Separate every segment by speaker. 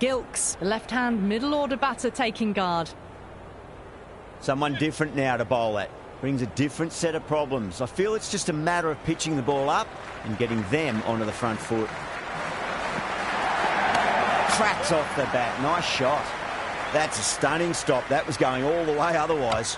Speaker 1: Gilks, the left-hand middle-order batter, taking guard.
Speaker 2: Someone different now to bowl at. Brings a different set of problems. I feel it's just a matter of pitching the ball up and getting them onto the front foot. Cracks off the bat. Nice shot. That's a stunning stop. That was going all the way otherwise.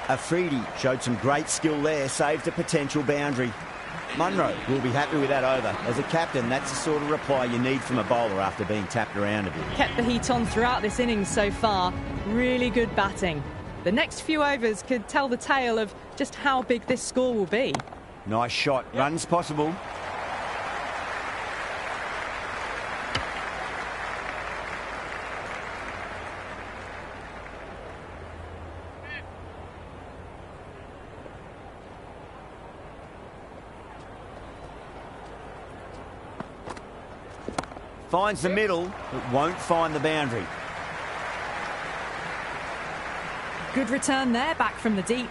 Speaker 2: Afridi showed some great skill there, saved a potential boundary. Munro will be happy with that over. As a captain, that's the sort of reply you need from a bowler after being tapped around a bit.
Speaker 1: Kept the heat on throughout this innings so far. Really good batting. The next few overs could tell the tale of just how big this score will be.
Speaker 2: Nice shot. Runs possible. Finds the middle, but won't find the boundary.
Speaker 1: Good return there, back from the deep.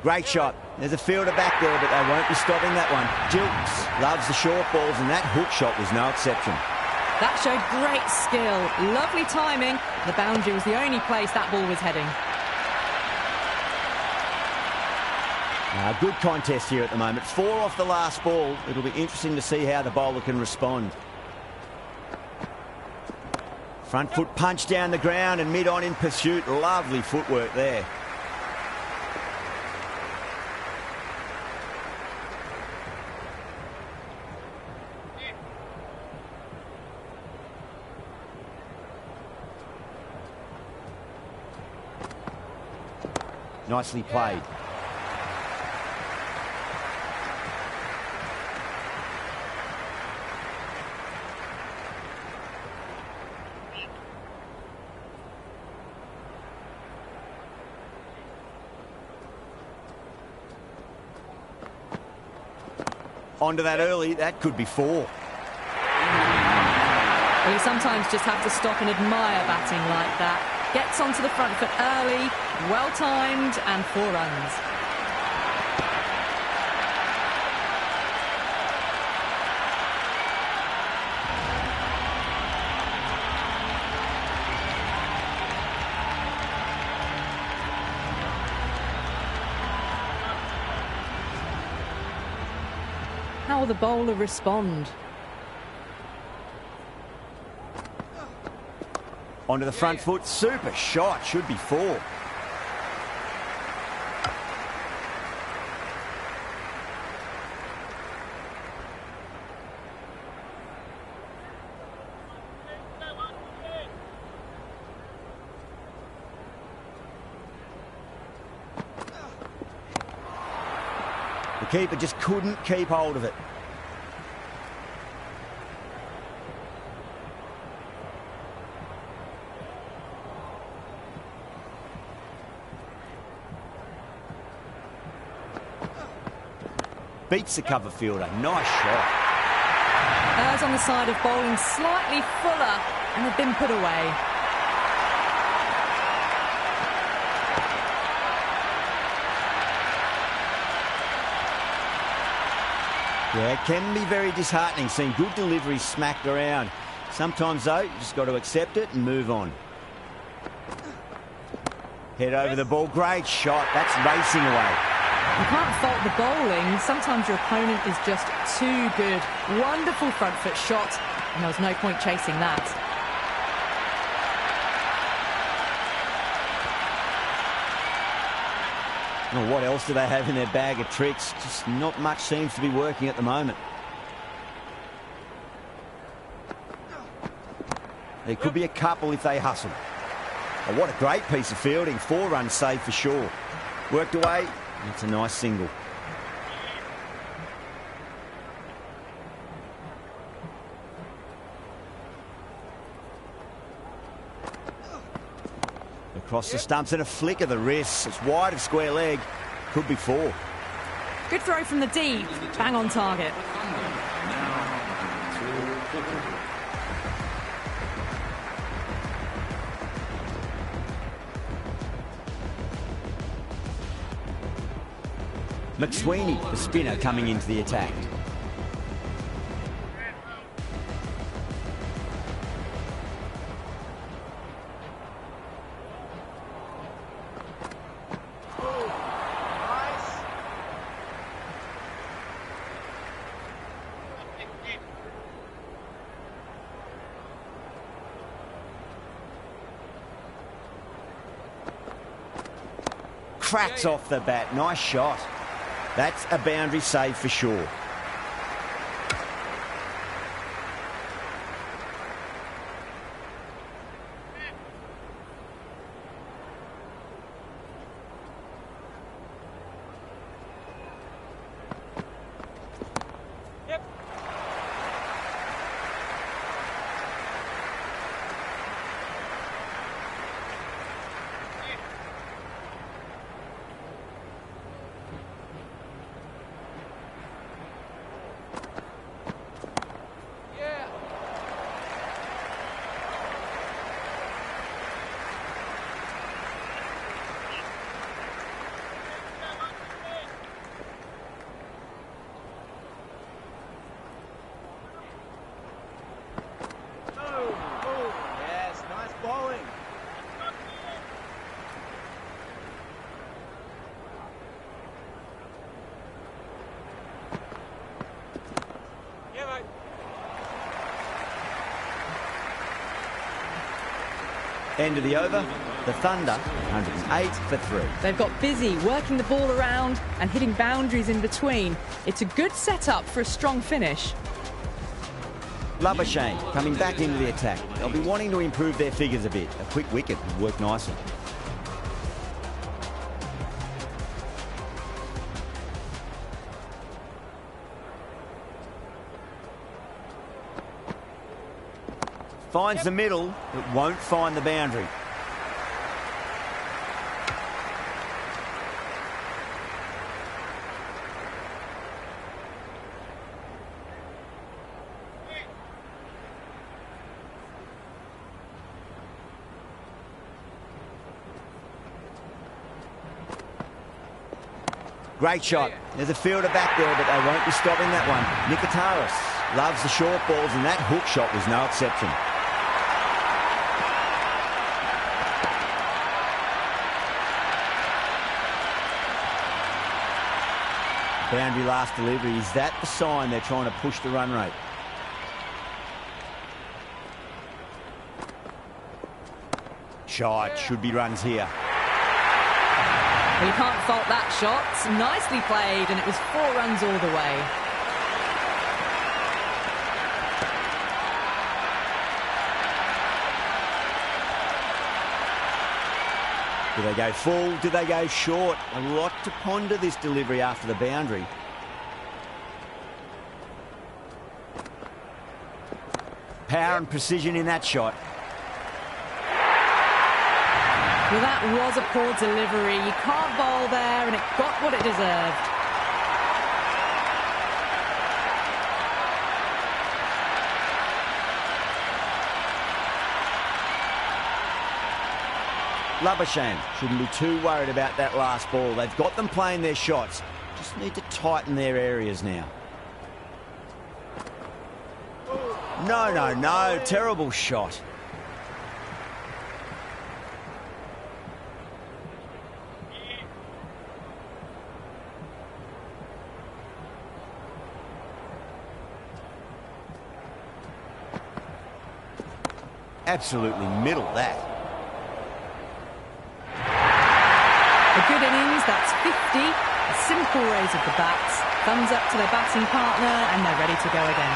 Speaker 2: Great shot. There's a fielder back there, but they won't be stopping that one. Gilks loves the short balls, and that hook shot was no exception.
Speaker 1: That showed great skill. Lovely timing. The boundary was the only place that ball was heading.
Speaker 2: Good contest here at the moment. 4 off the last ball. It'll be interesting to see how the bowler can respond. Front foot punch down the ground and mid-on in pursuit. Lovely footwork there. Nicely played. Onto that early, that could be 4.
Speaker 1: Well, you sometimes just have to stop and admire batting like that. Gets onto the front foot early, well-timed, and 4 runs. How will the bowler respond?
Speaker 2: Onto the front foot, super shot, should be 4. The keeper just couldn't keep hold of it. Beats the cover fielder. Nice shot.
Speaker 1: Errs on the side of bowling slightly fuller and had been put away.
Speaker 2: Yeah, it can be very disheartening seeing good deliveries smacked around. Sometimes, though, you just got to accept it and move on. Head over the ball. Great shot. That's racing away.
Speaker 1: You can't fault the bowling. Sometimes your opponent is just too good. Wonderful front foot shot, and there was no point chasing that.
Speaker 2: Well, what else do they have in their bag of tricks? Just not much seems to be working at the moment. There could be a couple if they hustle. Oh, what a great piece of fielding. 4 runs saved for sure. Worked away. It's a nice single. Across the stumps and a flick of the wrist. It's wide of square leg. Could be 4.
Speaker 1: Good throw from the deep. Bang on target.
Speaker 2: McSweeney, the spinner, coming into the attack. Cracks off the bat. Nice shot. That's a boundary save for sure. End of the over. The Thunder, 108 for 3.
Speaker 1: They've got busy working the ball around and hitting boundaries in between. It's a good setup for a strong finish.
Speaker 2: Labuschagne coming back into the attack. They'll be wanting to improve their figures a bit. A quick wicket would work nicely. Finds the middle, but won't find the boundary. Great shot. There's a fielder back there, but they won't be stopping that one. Nikitaris loves the short balls, and that hook shot was no exception. Boundary last delivery. Is that the sign they're trying to push the run rate? Shot. Should be runs here.
Speaker 1: Well, you can't fault that shot. Nicely played, and it was 4 runs all the way.
Speaker 2: Do they go full? Do they go short? A lot to ponder this delivery after the boundary. Power and precision in that shot.
Speaker 1: Well, that was a poor delivery. You can't bowl there, and it got what it deserved.
Speaker 2: Labuschagne shouldn't be too worried about that last ball. They've got them playing their shots. Just need to tighten their areas now. No, no, no. Terrible shot. Absolutely middle that.
Speaker 1: A good innings, that's 50. A simple raise of the bats. Thumbs up to their batting partner, and they're ready to go again.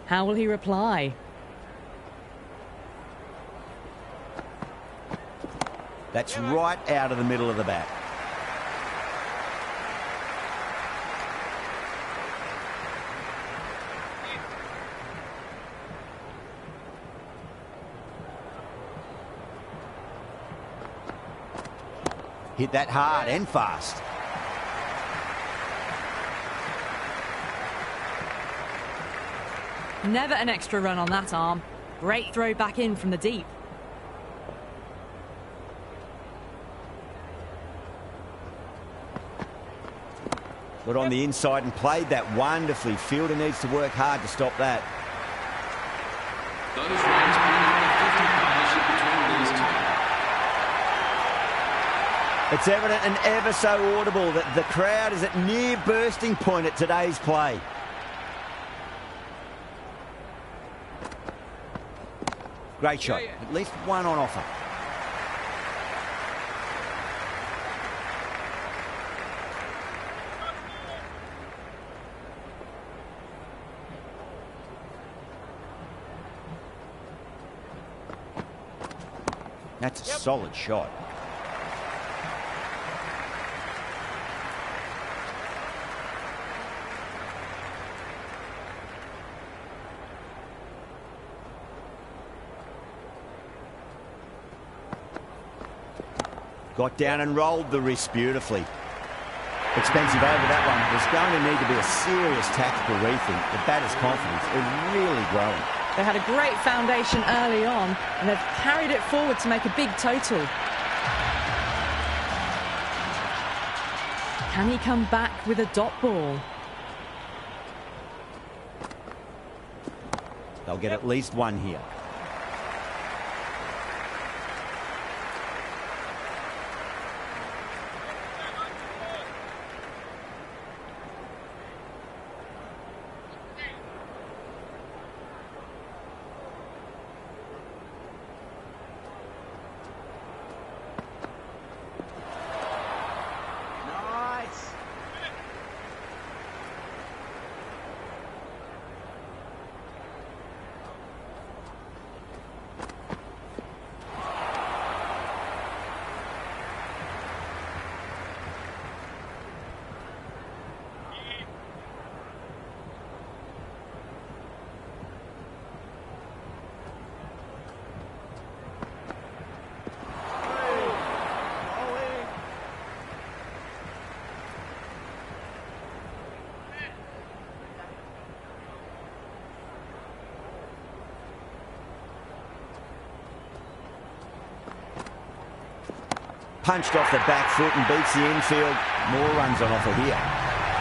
Speaker 1: How will he reply?
Speaker 2: That's right out of the middle of the bat. Hit that hard and fast.
Speaker 1: Never an extra run on that arm. Great throw back in from the deep.
Speaker 2: Got on the inside and played that wonderfully. Fielder needs to work hard to stop that.
Speaker 3: Those runs bring up the 50 partnership between these two.
Speaker 2: It's evident and ever so audible that the crowd is at near bursting point at today's play. Great shot. At least one on offer. That's a solid shot. Got down and rolled the wrist beautifully. Expensive over that one. There's going to need to be a serious tactical rethink. The batter's confidence is really growing.
Speaker 1: They had a great foundation early on, and they've carried it forward to make a big total. Can he come back with a dot ball?
Speaker 2: They'll get at least one here. Punched off the back foot and beats the infield. More runs on offer here.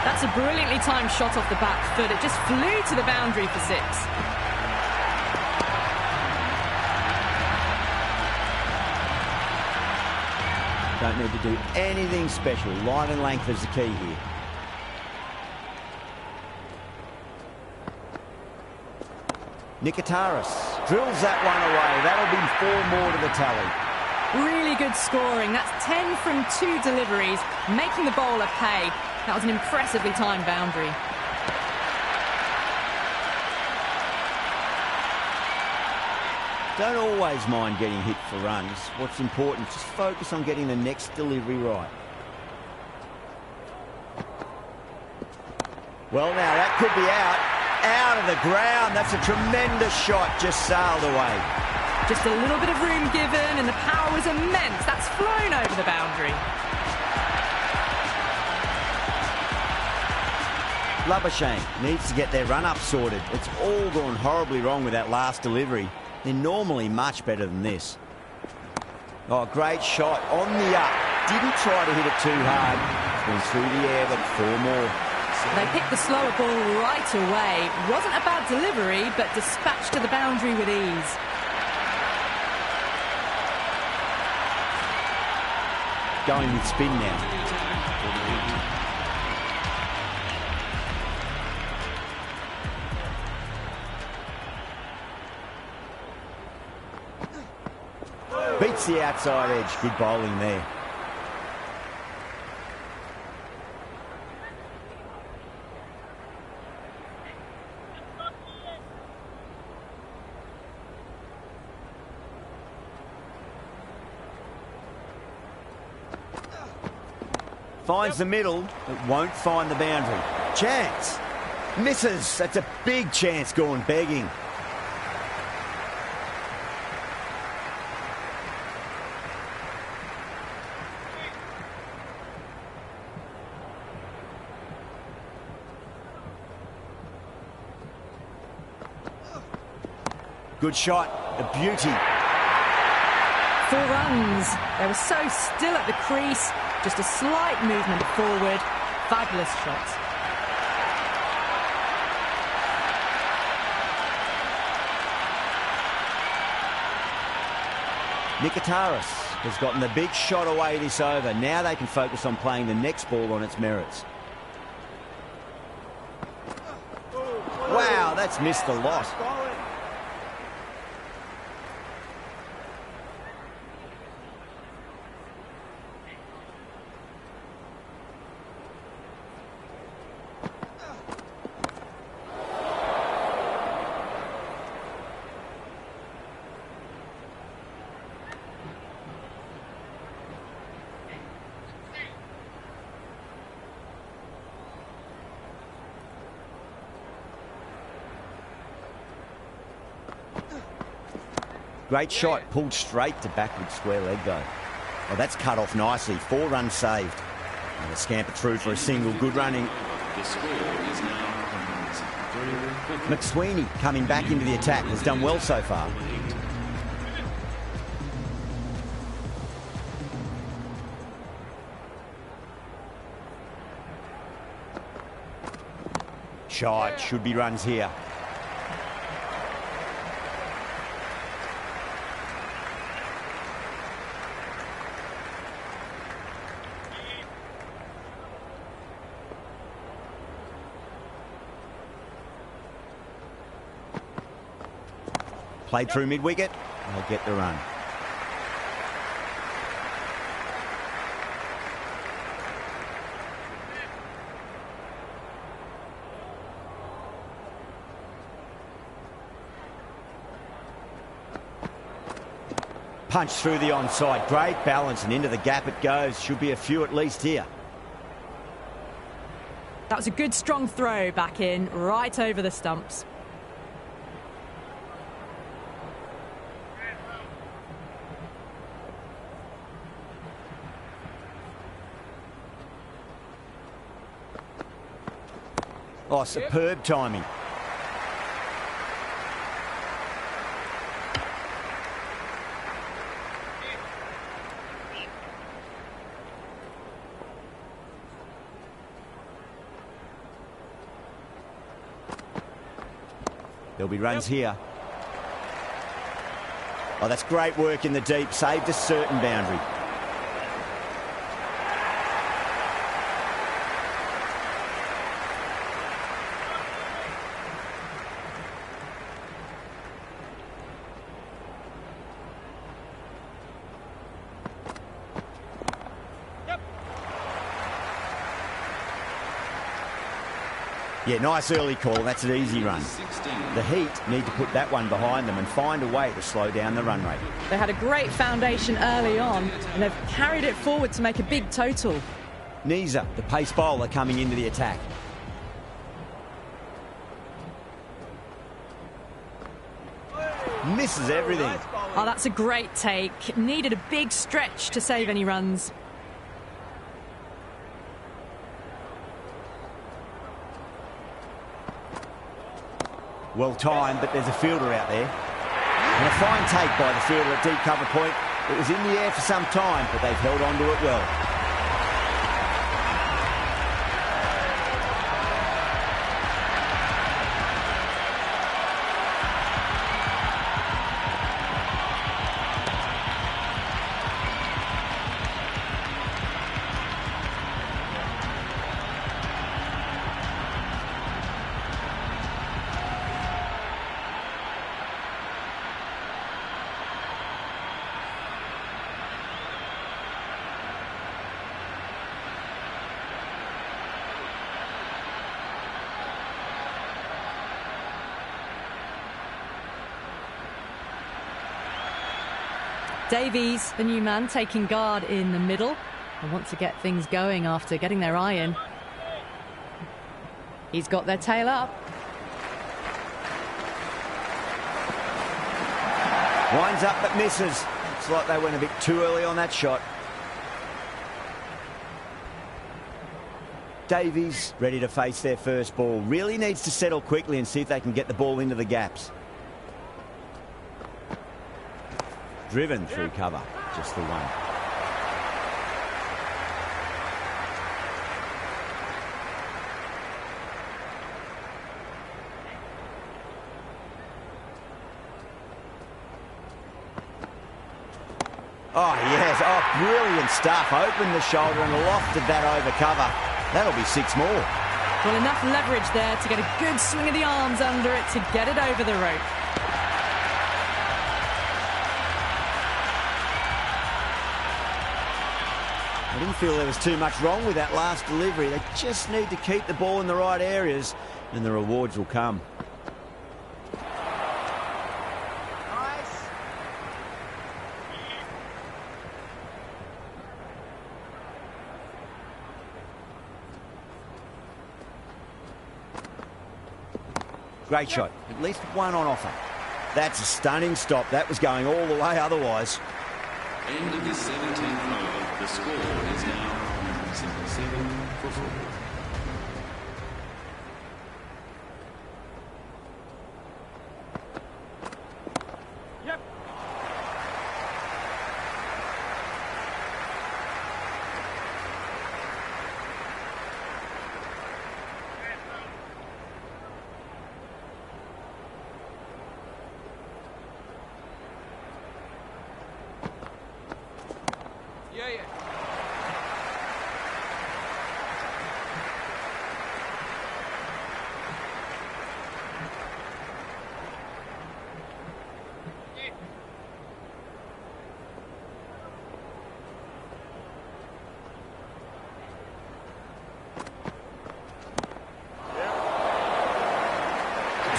Speaker 1: That's a brilliantly timed shot off the back foot. It just flew to the boundary for 6.
Speaker 2: Don't need to do anything special. Line and length is the key here. Nikitaris drills that one away. That'll be 4 more to the tally.
Speaker 1: Really good scoring. That's 10 from 2 deliveries, making the bowler pay. That was an impressively timed boundary.
Speaker 2: Don't always mind getting hit for runs. What's important is just focus on getting the next delivery right. Well, now that could be out of the ground. That's a tremendous shot, just sailed away.
Speaker 1: Just a little bit of room given, and the power was immense. That's flown over the boundary.
Speaker 2: Labuschagne needs to get their run-up sorted. It's all gone horribly wrong with that last delivery. They're normally much better than this. Oh, great shot on the up. Didn't try to hit it too hard. Went through the air, but 4 more.
Speaker 1: They picked the slower ball right away. Wasn't a bad delivery, but dispatched to the boundary with ease.
Speaker 2: Going with spin now. Beats the outside edge. Good bowling there. Finds the middle, but won't find the boundary. Chance. Misses. That's a big chance going begging. Good shot. A beauty.
Speaker 1: 4 runs. They were so still at the crease. Just a slight movement forward. Fabulous shot.
Speaker 2: Nikitaris has gotten the big shot away this over. Now they can focus on playing the next ball on its merits. Wow, that's missed a lot. Great shot, pulled straight to backward square leg though. Well, that's cut off nicely. 4 runs saved. And a scamper through for a single. Good running.
Speaker 3: The score is now 3.
Speaker 2: McSweeney coming back into the attack. Has done well so far. Shot. Should be runs here. Played through mid-wicket. They'll get the run. Punch through the onside. Great balance and into the gap it goes. Should be a few at least here.
Speaker 1: That was a good strong throw back in, right over the stumps.
Speaker 2: Oh, superb timing. There'll be runs here. Oh, that's great work in the deep. Saved a certain boundary. Yeah, nice early call. That's an easy run. The Heat need to put that one behind them and find a way to slow down the run rate.
Speaker 1: They had a great foundation early on, and they've carried it forward to make a big total.
Speaker 2: Neser, the pace bowler, coming into the attack. Misses everything.
Speaker 1: Oh, that's a great take. Needed a big stretch to save any runs.
Speaker 2: Well timed, but there's a fielder out there. And a fine take by the fielder at deep cover point. It was in the air for some time, but they've held on to it well.
Speaker 1: Davies, the new man, taking guard in the middle. They want to get things going after getting their eye in. He's got their tail up.
Speaker 2: Winds up but misses. Looks like they went a bit too early on that shot. Davies ready to face their first ball. Really needs to settle quickly and see if they can get the ball into the gaps. Driven through cover. Just the one. Oh, yes. Oh, brilliant stuff. Opened the shoulder and lofted that over cover. That'll be 6 more.
Speaker 1: Well, enough leverage there to get a good swing of the arms under it to get it over the rope.
Speaker 2: I didn't feel there was too much wrong with that last delivery. They just need to keep the ball in the right areas and the rewards will come. Great shot. At least one on offer. That's a stunning stop. That was going all the way otherwise.
Speaker 3: End of the 17th over. The score is now 77 for 4.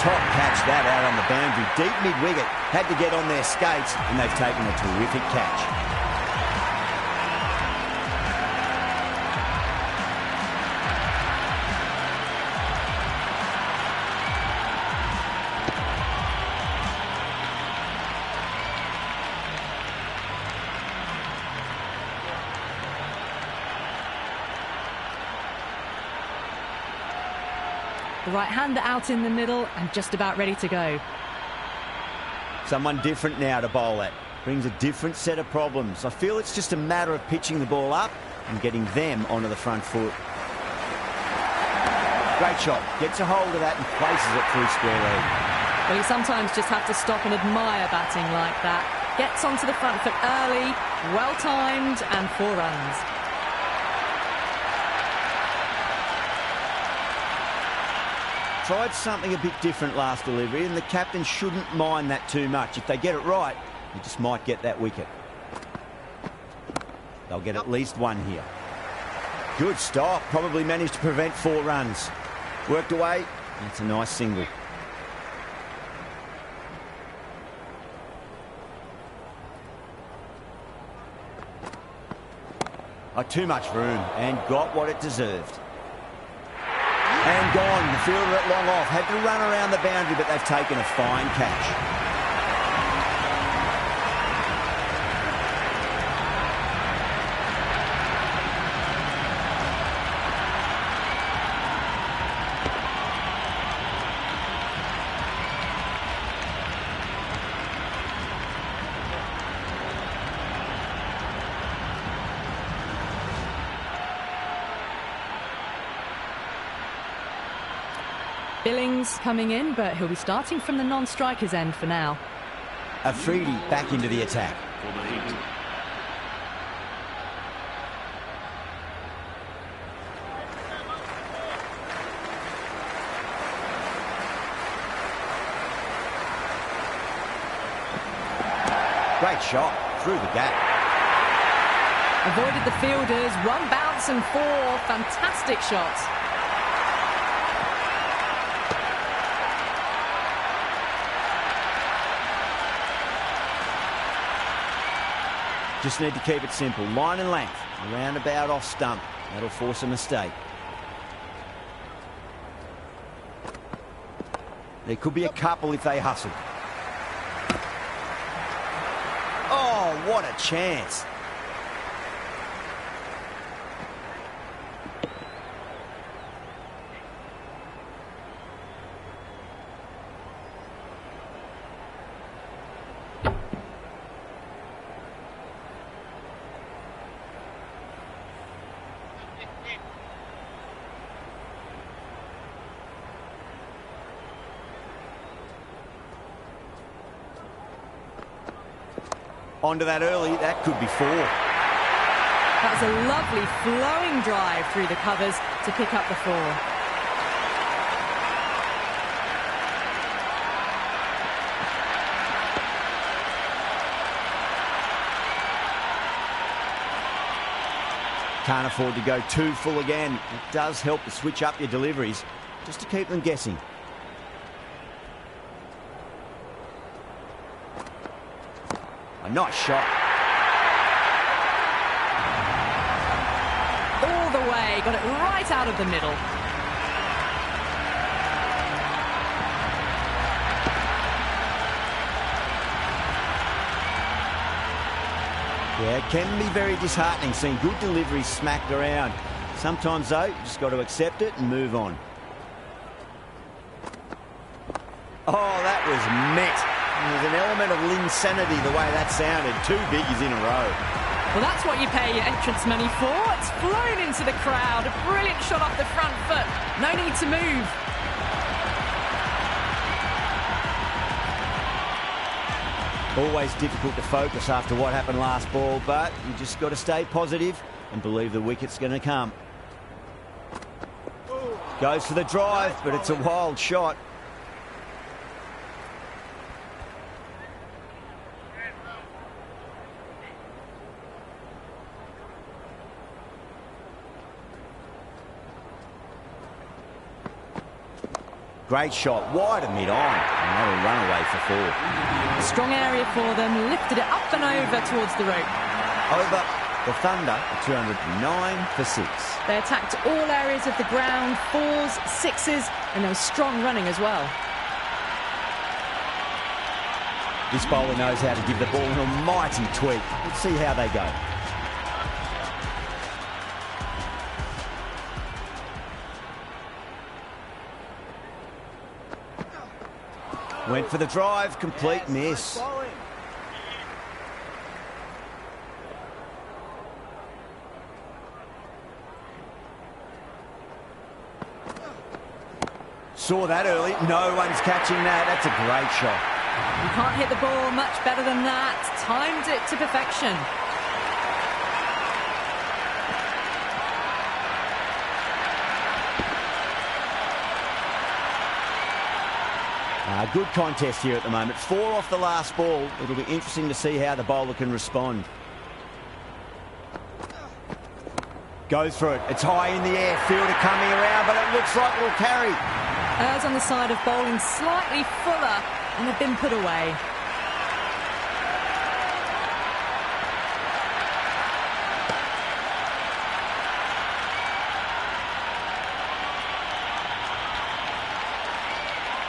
Speaker 2: Top catch that out on the boundary. Deep mid-wicket. Had to get on their skates and they've taken a terrific catch.
Speaker 1: The right-hander out in the middle and just about ready to go.
Speaker 2: Someone different now to bowl at. Brings a different set of problems. I feel it's just a matter of pitching the ball up and getting them onto the front foot. Great shot. Gets a hold of that and places it through square leg.
Speaker 1: Well, you sometimes just have to stop and admire batting like that. Gets onto the front foot early, well-timed, and 4 runs.
Speaker 2: Tried something a bit different last delivery, and the captain shouldn't mind that too much. If they get it right, he just might get that wicket. They'll get at least 1 here. Good stop. Probably managed to prevent 4 runs. Worked away. That's a nice single. Oh, too much room and got what it deserved. And gone. The fielder at long off. Had to run around the boundary, but they've taken a fine catch.
Speaker 1: Billings coming in, but he'll be starting from the non-striker's end for now.
Speaker 2: Afridi back into the attack.
Speaker 3: For the Heat.
Speaker 2: Great shot through the gap.
Speaker 1: Avoided the fielders, 1 bounce and 4 fantastic shots.
Speaker 2: Just need to keep it simple. Line and length. Around about off stump. That'll force a mistake. There could be a couple if they hustle. Oh, what a chance. Onto that early, that could be 4.
Speaker 1: That was a lovely flowing drive through the covers to pick up the 4.
Speaker 2: Can't afford to go too full again. It does help to switch up your deliveries, just to keep them guessing. A nice shot.
Speaker 1: All the way, got it right out of the middle.
Speaker 2: Yeah, it can be very disheartening seeing good deliveries smacked around. Sometimes, though, you just got to accept it and move on. Oh, that was met. There's an element of insanity the way that sounded. 2 biggies in a row.
Speaker 1: Well, that's what you pay your entrance money for. It's flown into the crowd. A brilliant shot off the front foot. No need to move.
Speaker 2: Always difficult to focus after what happened last ball, but you just got to stay positive and believe the wicket's going to come. Goes for the drive, but it's a wild shot. Great shot, wide of mid-on, and that'll run away for 4.
Speaker 1: Strong area for them, lifted it up and over towards the rope.
Speaker 2: Over the Thunder, 209 for 6.
Speaker 1: They attacked all areas of the ground, 4s, 6s, and there was strong running as well.
Speaker 2: This bowler knows how to give the ball an almighty tweak. Let's see how they go. Went for the drive, complete miss. Saw that early, no one's catching that. That's a great shot.
Speaker 1: You can't hit the ball much better than that. Timed it to perfection.
Speaker 2: Good contest here at the moment. 4 off the last ball. It'll be interesting to see how the bowler can respond. Goes for it. It's high in the air. Fielder coming around, but it looks like it'll carry.
Speaker 1: Errs on the side of bowling slightly fuller and have been put away.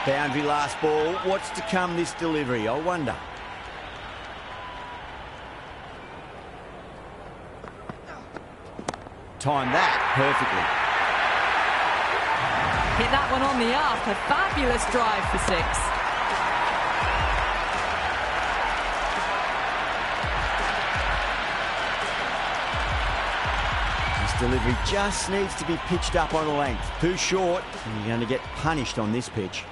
Speaker 2: Boundary last ball. What's to come this delivery? I wonder. Time that perfectly.
Speaker 1: Hit that one on the up. A fabulous drive for 6.
Speaker 2: This delivery just needs to be pitched up on a length. Too short, and you're going to get punished on this pitch.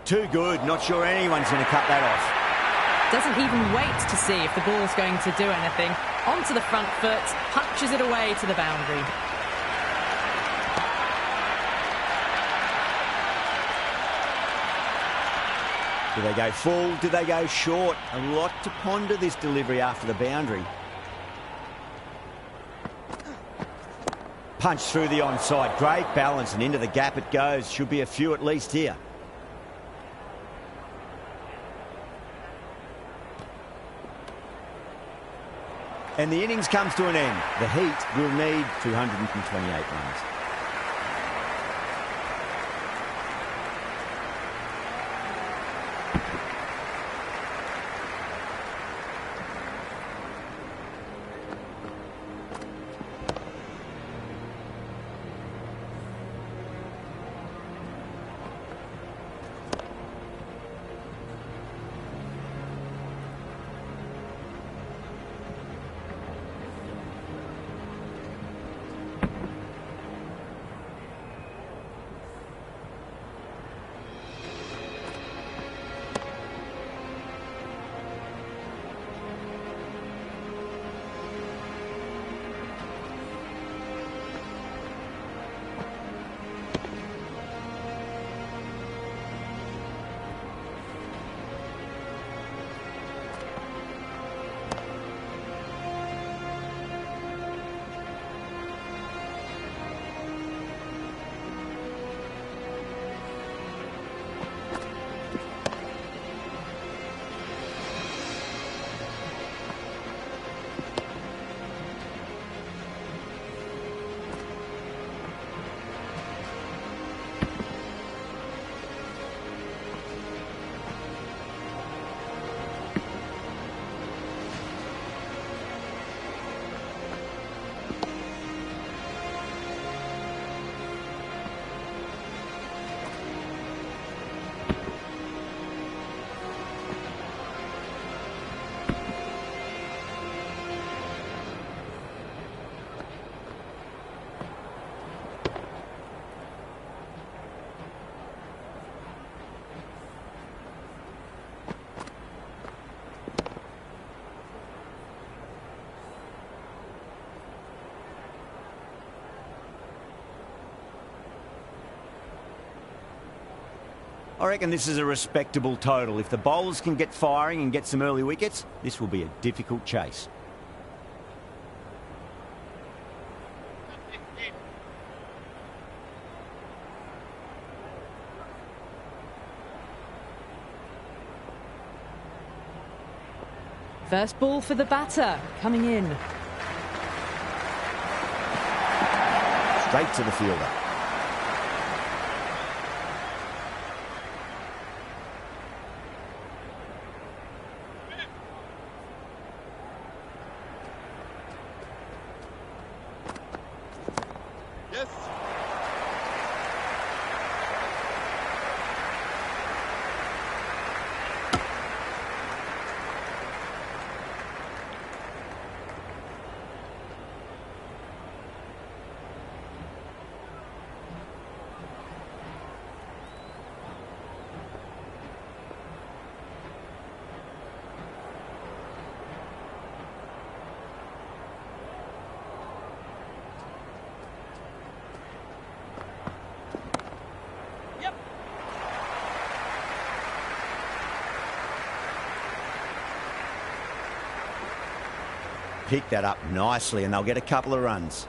Speaker 2: Too good. Not sure anyone's going to cut that off.
Speaker 1: Doesn't even wait to see if the ball's going to do anything. Onto the front foot, punches it away to the boundary.
Speaker 2: Do they go full? Do they go short? A lot to ponder this delivery after the boundary. Punch through the onside. Great balance, and into the gap it goes. Should be a few at least here. And the innings comes to an end. The Heat will need 228 runs. I reckon this is a respectable total. If the bowlers can get firing and get some early wickets, this will be a difficult chase.
Speaker 1: First ball for the batter, coming in.
Speaker 2: Straight to the fielder. Pick that up nicely and they'll get a couple of runs.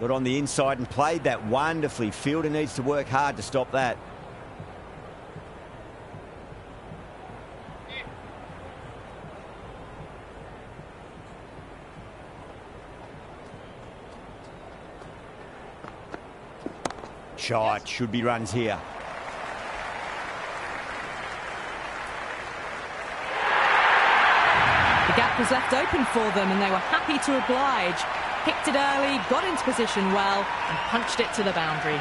Speaker 2: Got on the inside and played that wonderfully. Fielder needs to work hard to stop that. Shot, should be runs here.
Speaker 1: The gap was left open for them and they were happy to oblige. Picked it early, got into position well and punched it to the boundary.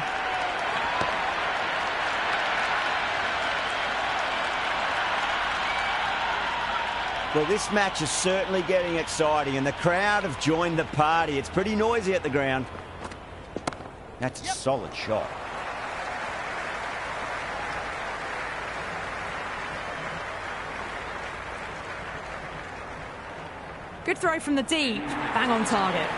Speaker 2: Well, this match is certainly getting exciting and the crowd have joined the party. It's pretty noisy at the ground. That's a solid shot.
Speaker 1: Good throw from the deep, bang on target.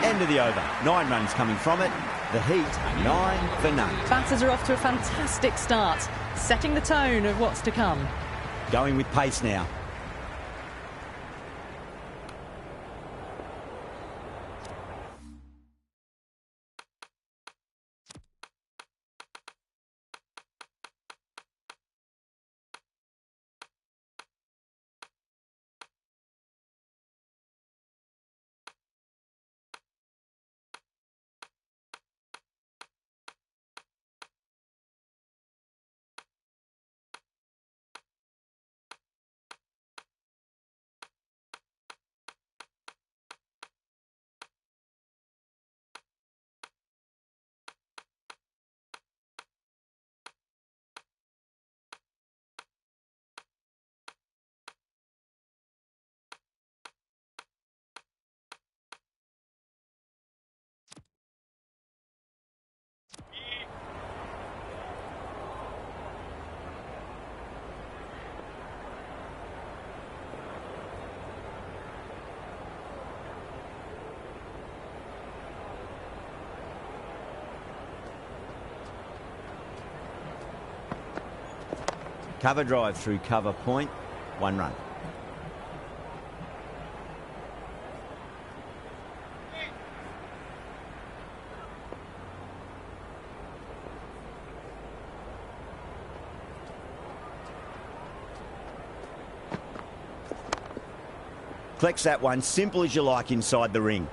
Speaker 2: End of the over. 9 runs coming from it. The Heat, 9 for none.
Speaker 1: Batters are off to a fantastic start, setting the tone of what's to come.
Speaker 2: Going with pace now. Cover drive through cover point, 1 run. Collects that one, simple as you like inside the ring.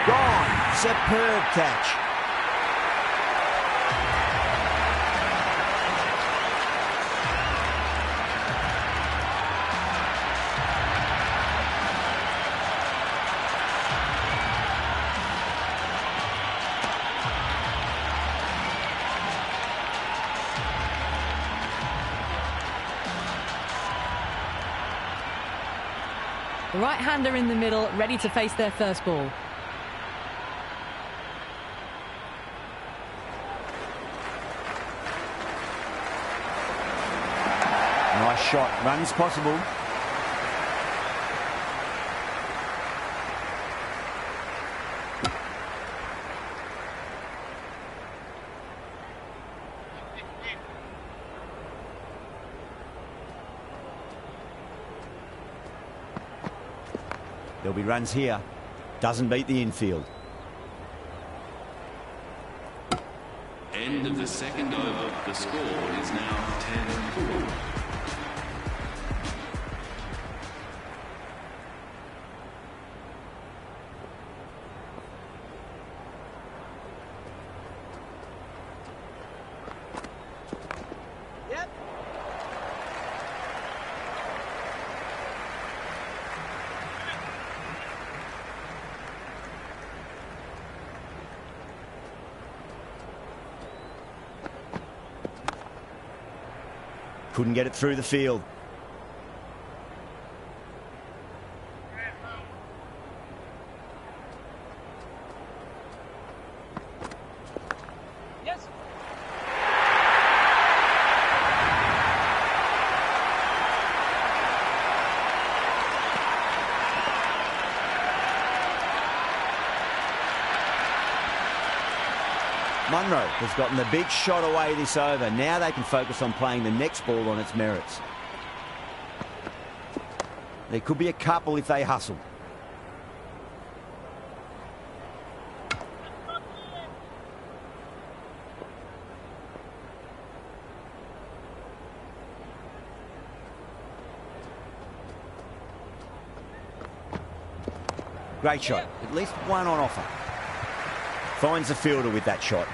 Speaker 2: Gone. Superb catch.
Speaker 1: The right-hander in the middle, ready to face their first ball.
Speaker 2: Nice shot. Runs possible. There'll be runs here. Doesn't beat the infield.
Speaker 3: End of the second over. The score is now 10-4.
Speaker 2: Couldn't get it through the field.
Speaker 1: Yes.
Speaker 2: Munro has gotten the big shot away this over. Now they can focus on playing the next ball on its merits. There could be a couple if they hustle. Great shot. At least one on offer. Finds the fielder with that shot.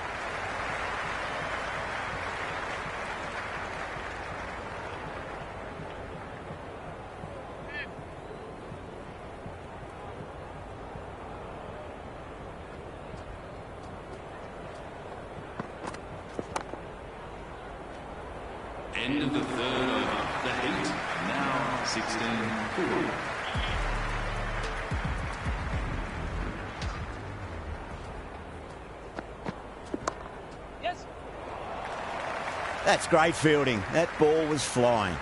Speaker 3: End of the third over. The Heat now 16-4.
Speaker 2: That's great fielding. That ball was flying.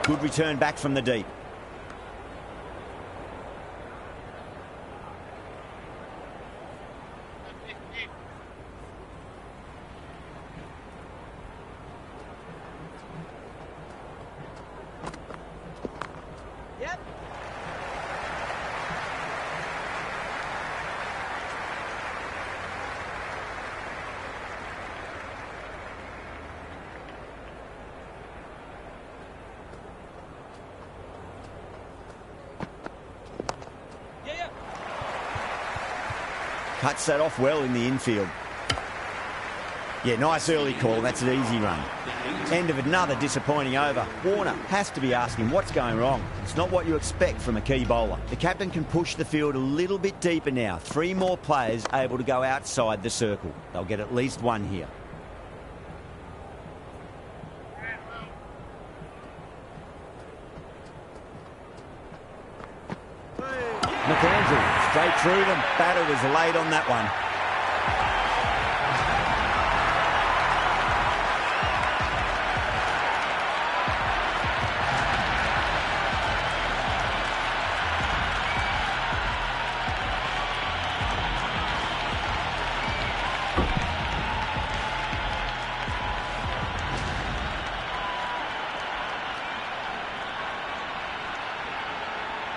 Speaker 2: Good return back from the deep. Cuts that off well in the infield. Yeah, nice early call. That's an easy run. End of another disappointing over. Warner has to be asking what's going wrong. It's not what you expect from a key bowler. The captain can push the field a little bit deeper now. 3 more players able to go outside the circle. They'll get at least 1 here. McAndrew, straight through them. Batter was late on that one.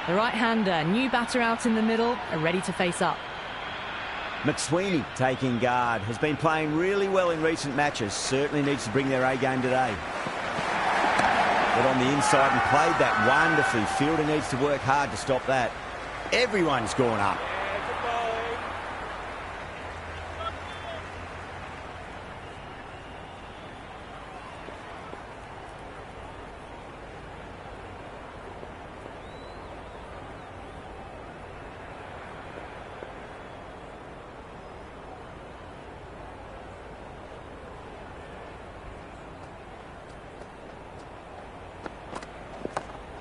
Speaker 1: The right-hander, new batter out in the middle, are ready to face up.
Speaker 2: McSweeney taking guard. Has been playing really well in recent matches. Certainly needs to bring their A game today. Got on the inside and played that wonderfully. Fielder needs to work hard to stop that. Everyone's gone up.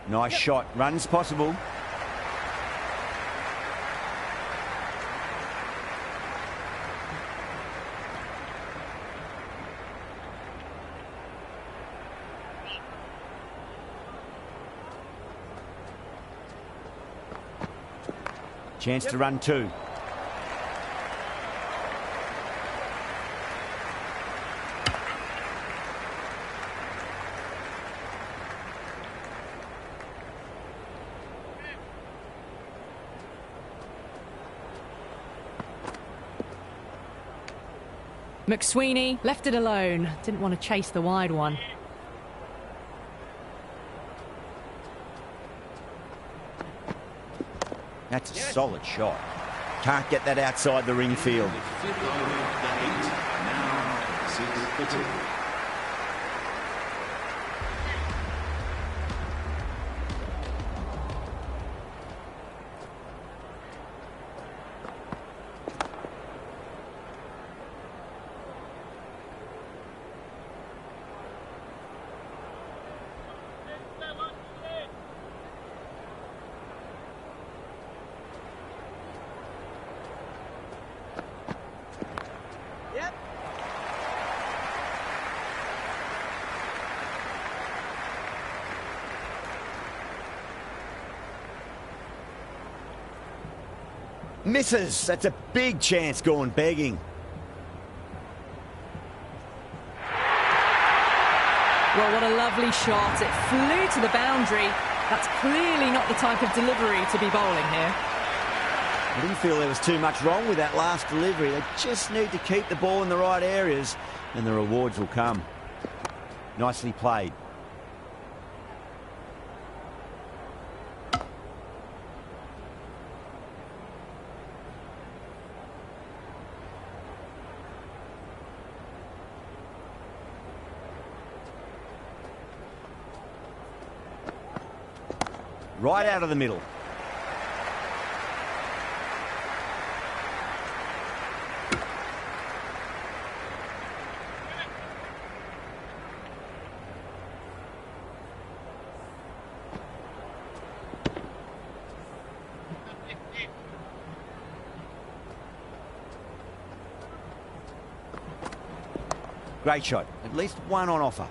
Speaker 2: Nice shot. Runs possible. Chance to run 2.
Speaker 1: McSweeney left it alone. Didn't want to chase the wide one.
Speaker 2: That's a solid shot. Can't get that outside the ring field.
Speaker 3: The 5th over, the 8. Now 6 for 2.
Speaker 2: Misses. That's a big chance gone begging.
Speaker 1: Well, what a lovely shot. It flew to the boundary. That's clearly not the type of delivery to be bowling here.
Speaker 2: I didn't feel there was too much wrong with that last delivery. They just need to keep the ball in the right areas and the rewards will come. Nicely played. Right out of the middle. Great shot. At least 1 on offer.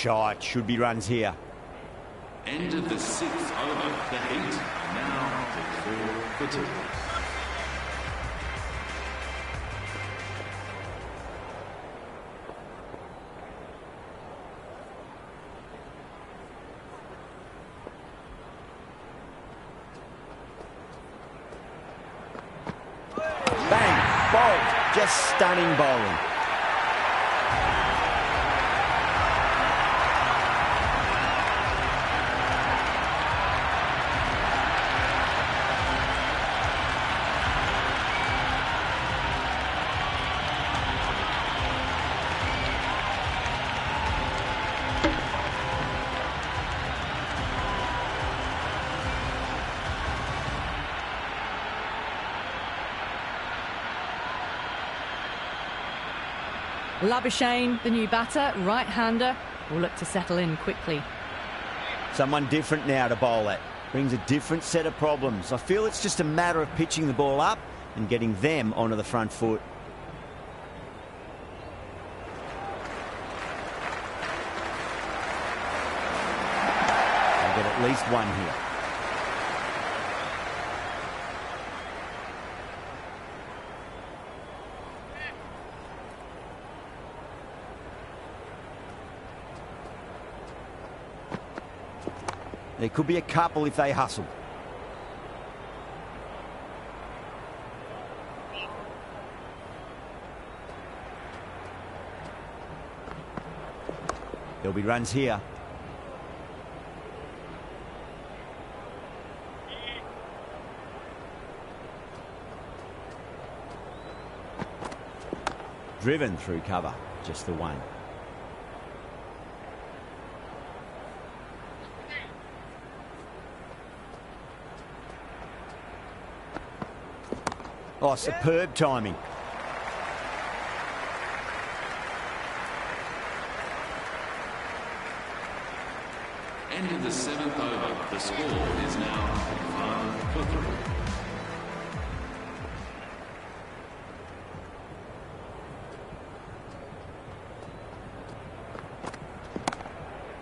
Speaker 2: shot. Should be runs here.
Speaker 3: End of the 6th over. The Heat are now at 4 for 2.
Speaker 2: Bang! Bowled. Just stunning bowling.
Speaker 1: Labuschagne, the new batter, right-hander, will look to settle in quickly.
Speaker 2: Someone different now to bowl at. Brings a different set of problems. I feel it's just a matter of pitching the ball up and getting them onto the front foot. They'll get at least one here. There could be a couple if they hustle. There'll be runs here. Driven through cover, just the one. Oh, superb timing.
Speaker 3: End of the 7th over. The score is now 5 for 3.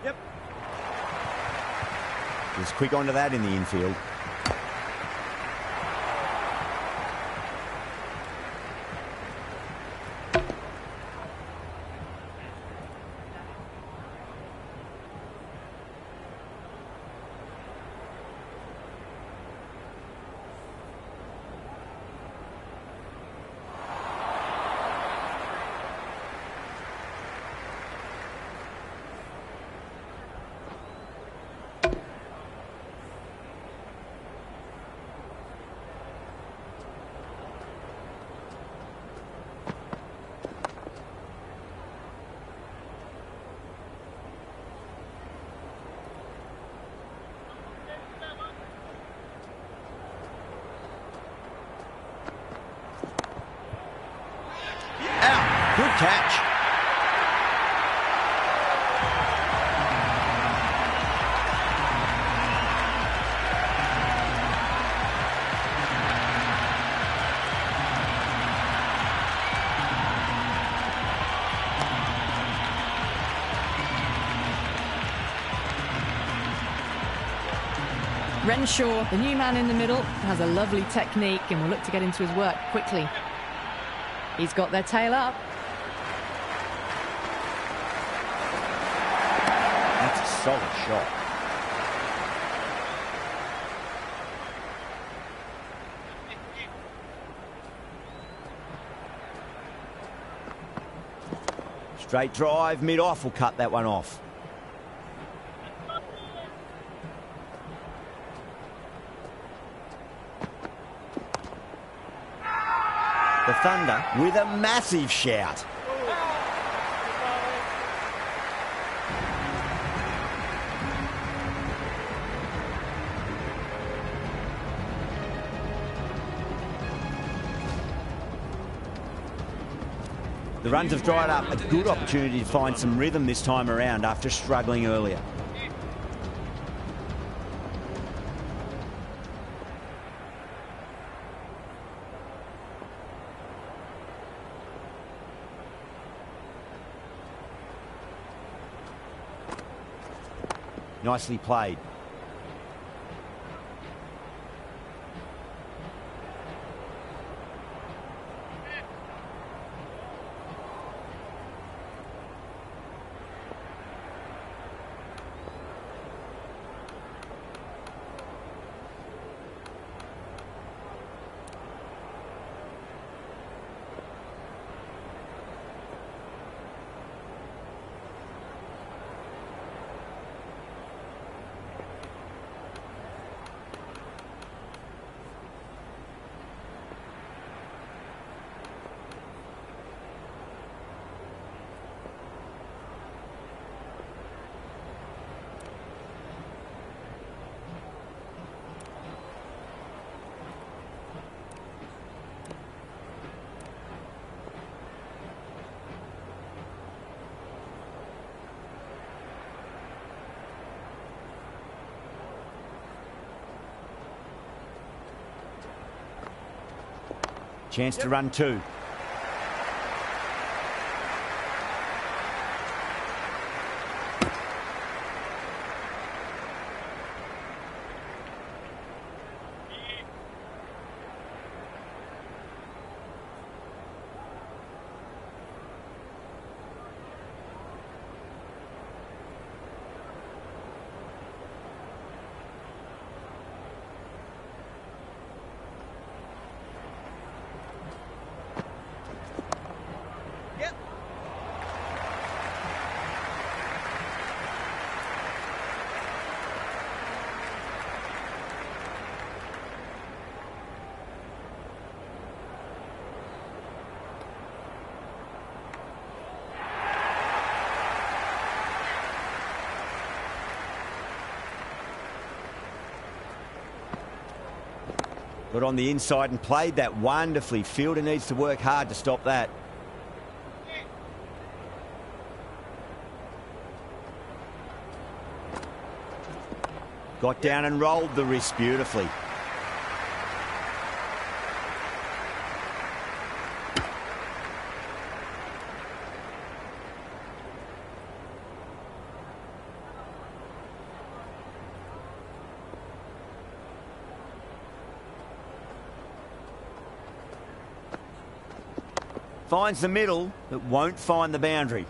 Speaker 2: Yep. Just quick onto that in the infield. Good catch.
Speaker 1: Renshaw, the new man in the middle, has a lovely technique and will look to get into his work quickly. He's got their tail up.
Speaker 2: That's a solid shot. Straight drive, mid-off will cut that one off. The Thunder with a massive shout. The runs have dried up. A good opportunity to find some rhythm this time around after struggling earlier. Nicely played. Chance to run two. Got on the inside and played that wonderfully. Fielder needs to work hard to stop that. Got down and rolled the wrist beautifully. Finds the middle, but won't find the boundary.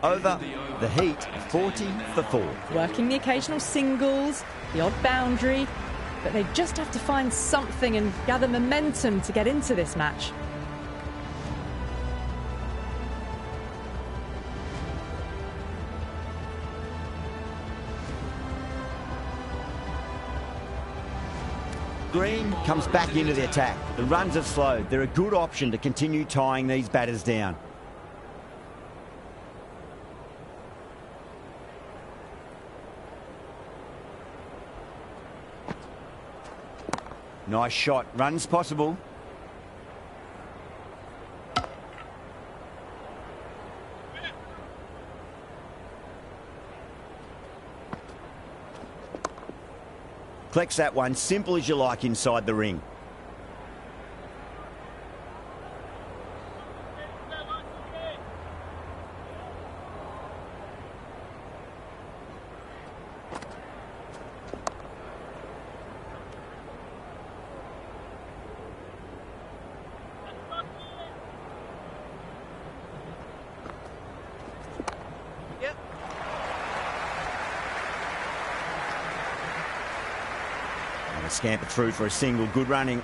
Speaker 2: Over the heat, 40 for 4.
Speaker 1: Working the occasional singles, the odd boundary, but they just have to find something and gather momentum to get into this match.
Speaker 2: Green comes back into the attack. The runs have slowed. They're a good option to continue tying these batters down. Nice shot. Runs possible. Collects that one, simple as you like inside the ring. Scamper through for a single. Good running.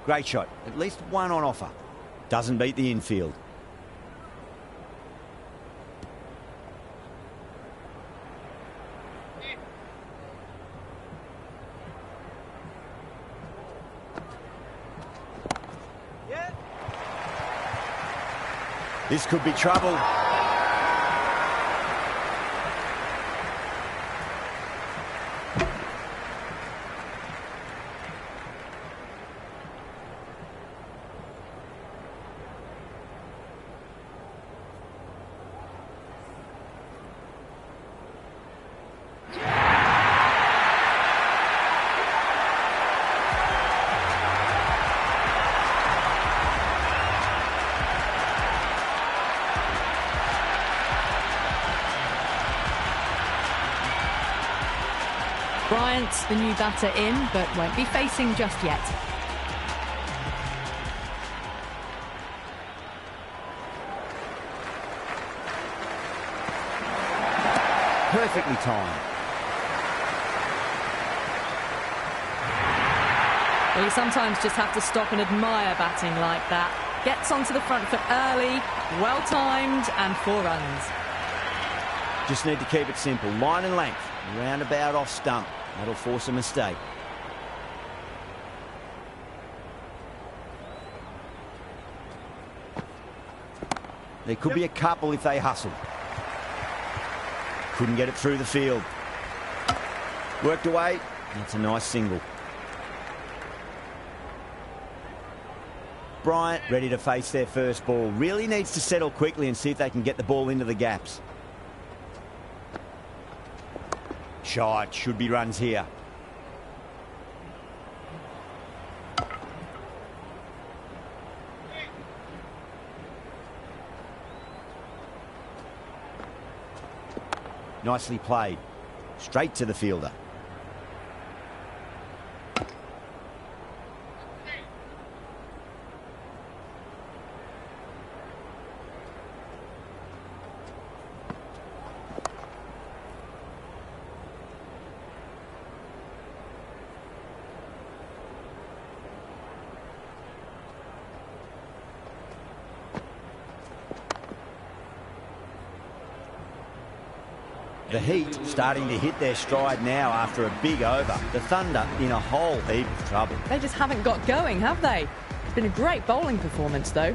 Speaker 2: Great shot. At least one on offer. Doesn't beat the infield. This could be trouble.
Speaker 1: Bryant's the new batter in, but won't be facing just yet.
Speaker 2: Perfectly timed.
Speaker 1: Well, you sometimes just have to stop and admire batting like that. Gets onto the front foot early, well-timed, and 4 runs.
Speaker 2: Just need to keep it simple. Line and length. Roundabout off stump. That'll force a mistake. There could be a couple if they hustle. Couldn't get it through the field. Worked away. That's a nice single. Bryant ready to face their first ball. Really needs to settle quickly and see if they can get the ball into the gaps. Shot. Should be runs here. Nicely played. Straight to the fielder. The Heat starting to hit their stride now after a big over. The Thunder in a whole heap of trouble.
Speaker 1: They just haven't got going, have they? It's been a great bowling performance, though.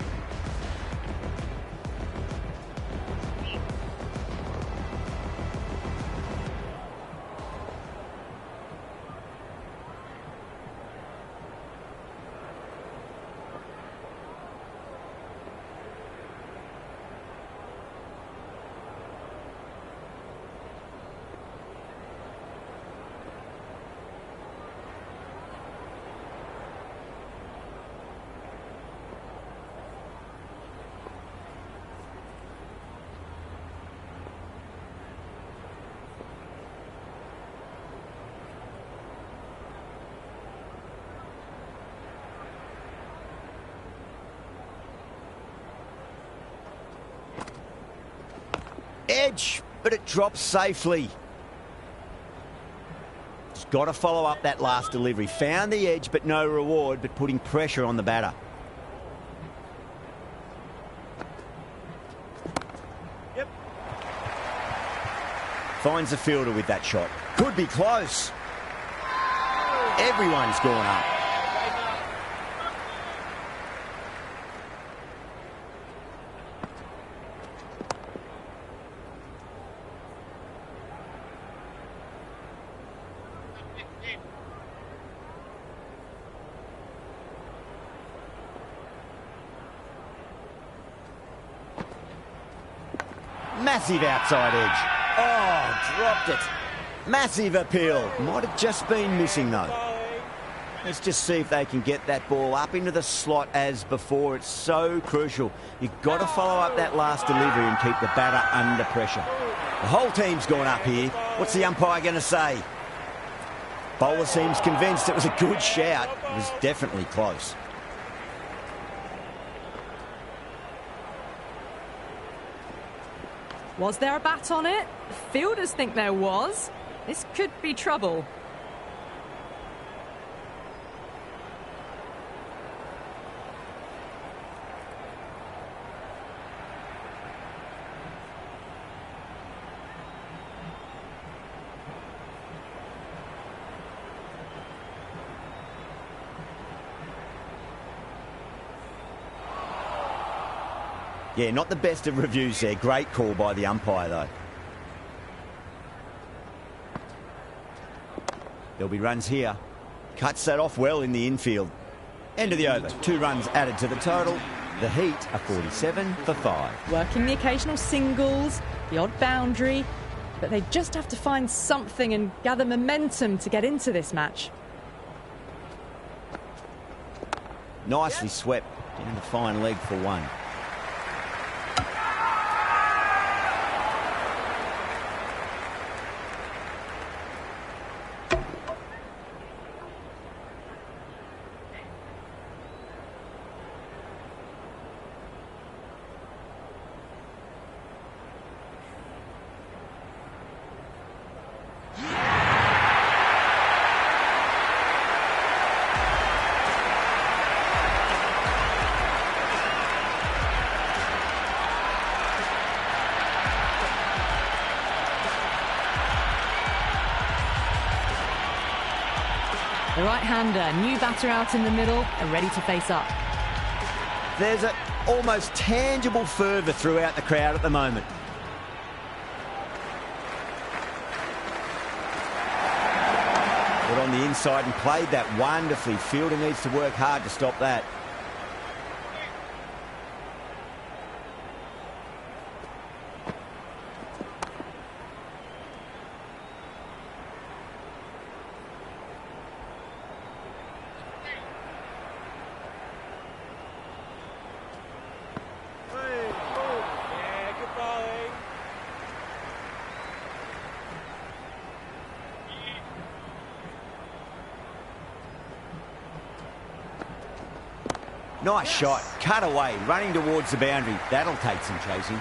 Speaker 2: Edge, but it drops safely. Just got to follow up that last delivery. Found the edge, but no reward, but putting pressure on the batter. Yep. Finds the fielder with that shot. Could be close. Everyone's gone up. Massive outside edge. Oh, dropped it. Massive appeal. Might have just been missing, though. Let's just see if they can get that ball up into the slot as before. It's so crucial. You've got to follow up that last delivery and keep the batter under pressure. The whole team's gone up here. What's the umpire going to say? Bowler seems convinced it was a good shout. It was definitely close.
Speaker 1: Was there a bat on it? The fielders think there was. This could be trouble.
Speaker 2: Yeah, not the best of reviews there. Great call by the umpire, though. There'll be runs here. Cuts that off well in the infield. End of the over. 2 runs added to the total. The Heat are 47 for 5.
Speaker 1: Working the occasional singles, the odd boundary, but they just have to find something and gather momentum to get into this match.
Speaker 2: Nicely swept down the fine leg for 1.
Speaker 1: The right-hander, new batter out in the middle and ready to face up.
Speaker 2: There's an almost tangible fervour throughout the crowd at the moment. Put on the inside and played that wonderfully. Fielder needs to work hard to stop that. Nice shot, cut away, running towards the boundary. That'll take some chasing.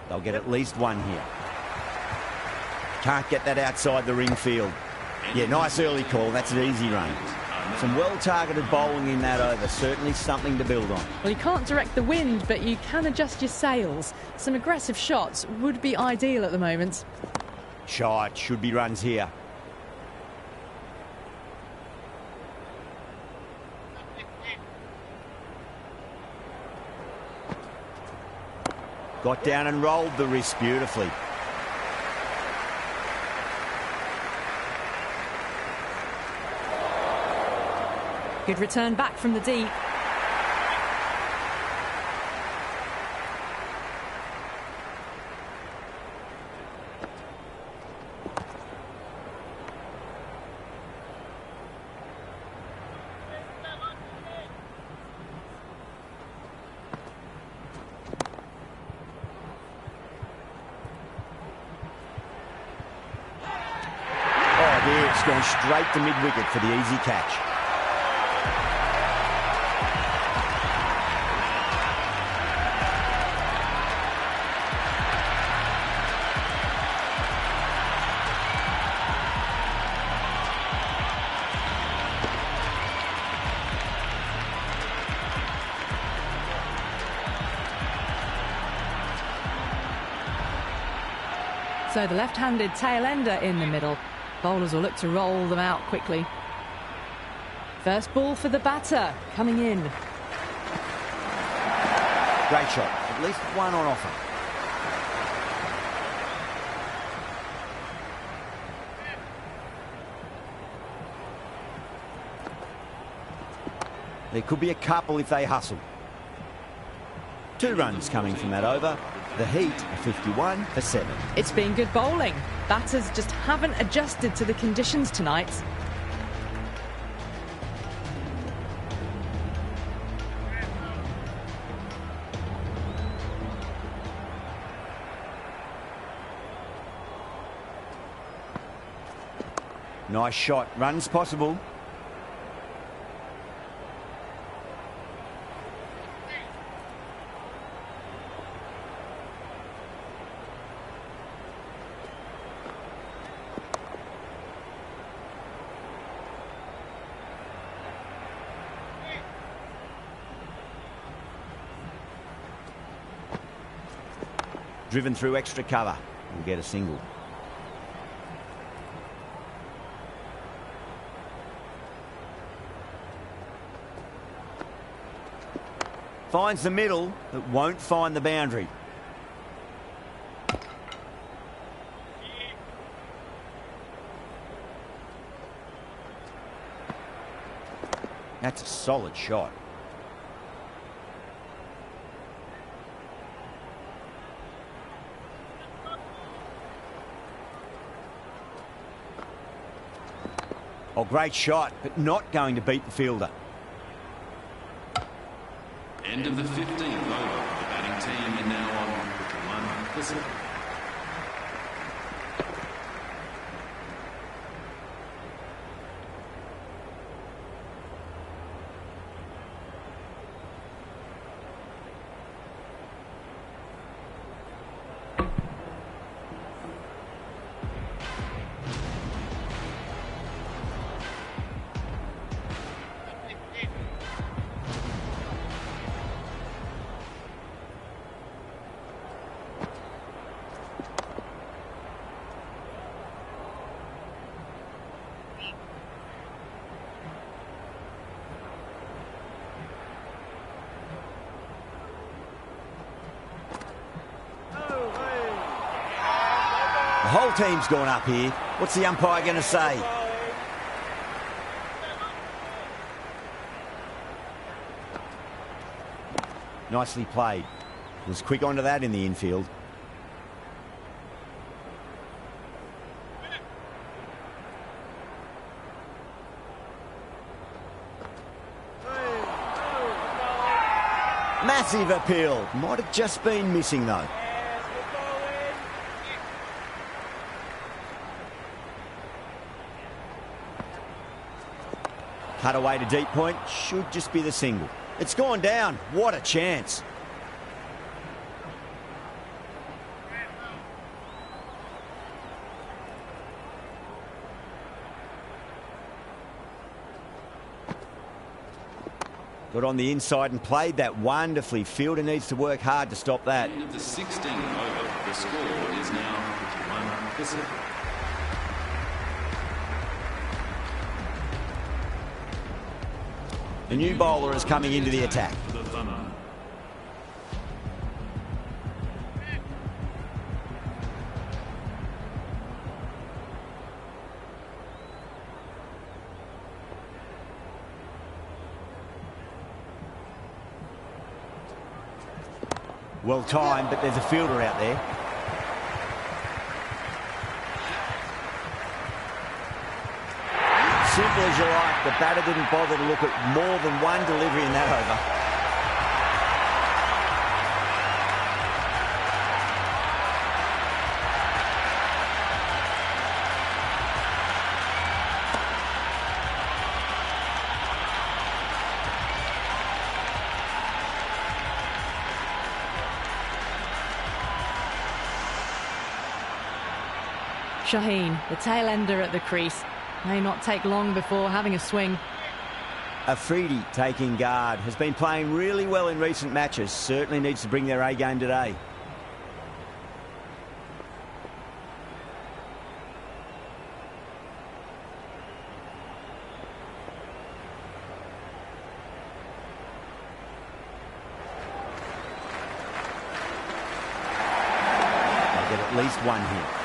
Speaker 2: They'll get at least one here. Can't get that outside the ring field. Yeah, nice early call. That's an easy run. Some well-targeted bowling in that over. Certainly something to build on.
Speaker 1: Well, you can't direct the wind, but you can adjust your sails. Some aggressive shots would be ideal at the moment.
Speaker 2: Shot. Should be runs here. Got down and rolled the wrist beautifully.
Speaker 1: Good return back from the deep.
Speaker 2: Oh, there, it's gone straight to mid-wicket for the easy catch.
Speaker 1: So the left-handed tail ender in the middle. Bowlers will look to roll them out quickly. First ball for the batter, coming in.
Speaker 2: Great shot. At least one on offer. There could be a couple if they hustle. 2 runs coming from that over. The Heat are 51 for 7.
Speaker 1: It's been good bowling. Batters just haven't adjusted to the conditions tonight.
Speaker 2: Nice shot. Runs possible. Driven through extra cover. We'll get a single. Finds the middle, but won't find the boundary. That's a solid shot. Oh, great shot, but not going to beat the fielder.
Speaker 3: End of the 15th over. The batting team are now on with 1 for 7.
Speaker 2: Foul team's gone up here. What's the umpire going to say? Nicely played. Was quick onto that in the infield. Massive appeal. Might have just been missing though. Cut away to deep point. Should just be the single. It's gone down. What a chance. Got on the inside and played that wonderfully. Fielder needs to work hard to stop that.
Speaker 3: End of the 16th over. The score is now 51 Pacific.
Speaker 2: The new bowler is coming into the attack. Well timed, but there's a fielder out there. Simple as you like, the batter didn't bother to look at more than one delivery in that over.
Speaker 1: Shaheen, the tail ender at the crease. May not take long before having a swing.
Speaker 2: Afridi taking guard. Has been playing really well in recent matches. Certainly needs to bring their A game today. They'll get at least one here.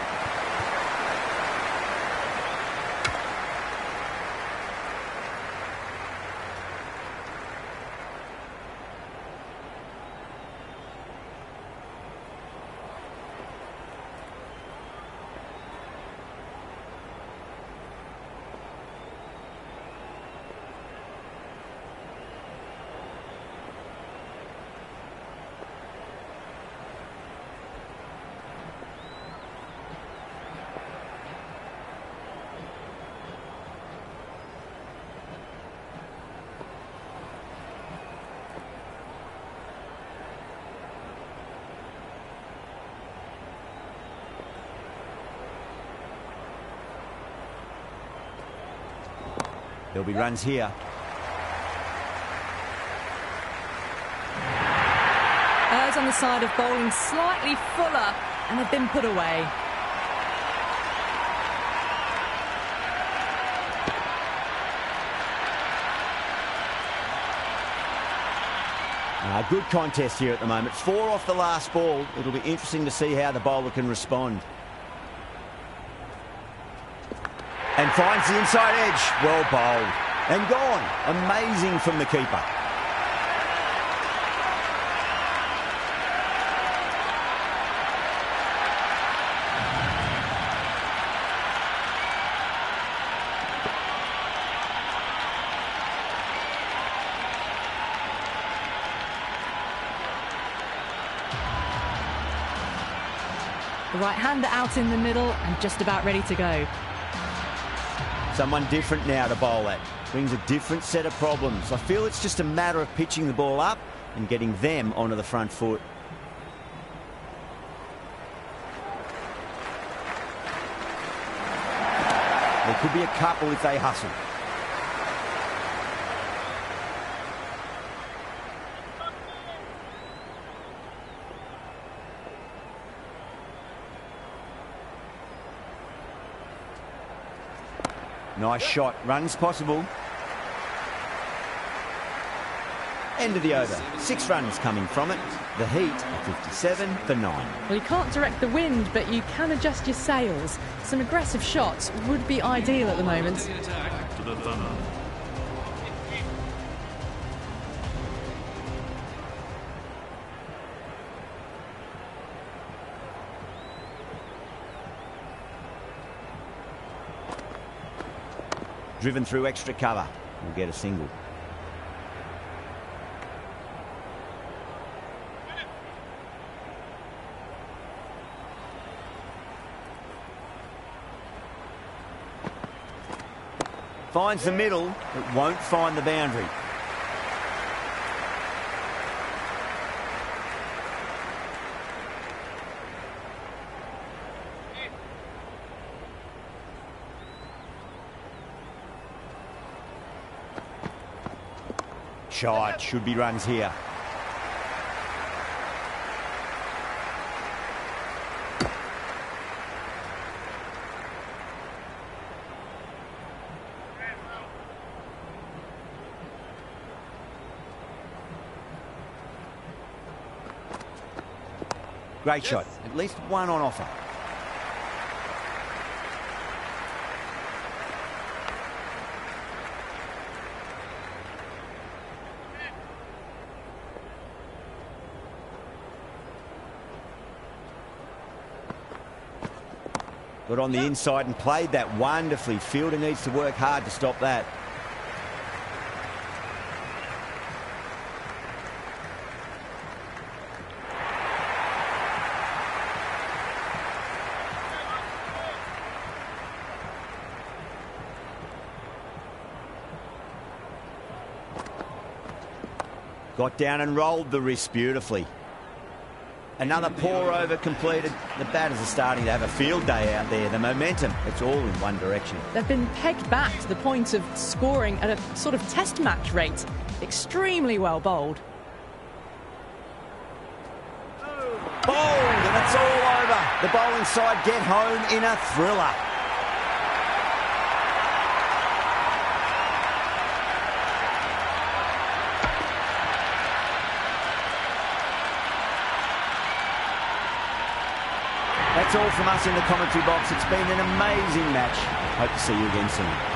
Speaker 2: There'll be runs here.
Speaker 1: Errs on the side of bowling slightly fuller, and they've been put away.
Speaker 2: Good contest here at the moment. 4 off the last ball. It'll be interesting to see how the bowler can respond. And finds the inside edge. Well bowled. And gone. Amazing from the keeper.
Speaker 1: The right-hander out in the middle and just about ready to go.
Speaker 2: Someone different now to bowl at. Brings a different set of problems. I feel it's just a matter of pitching the ball up and getting them onto the front foot. There could be a couple if they hustle. Nice shot. Runs possible. End of the over. 6 runs coming from it. The Heat are 57 for 9.
Speaker 1: Well, you can't direct the wind, but you can adjust your sails. Some aggressive shots would be ideal at the moment.
Speaker 3: The attack to the Thunder.
Speaker 2: Driven through extra cover. We'll get a single. Finds the middle, but won't find the boundary. Shot, should be runs here. Great shot. At least one on offer. Got on the inside and played that wonderfully. Fielder needs to work hard to stop that. Got down and rolled the wrist beautifully. Another pour over completed. The batters are starting to have a field day out there. The momentum, it's all in one direction.
Speaker 1: They've been pegged back to the point of scoring at a sort of test match rate. Extremely well bowled.
Speaker 2: Bowled, and it's all over. The bowling side get home in a thriller. That's all from us in the commentary box. It's been an amazing match. Hope to see you again soon.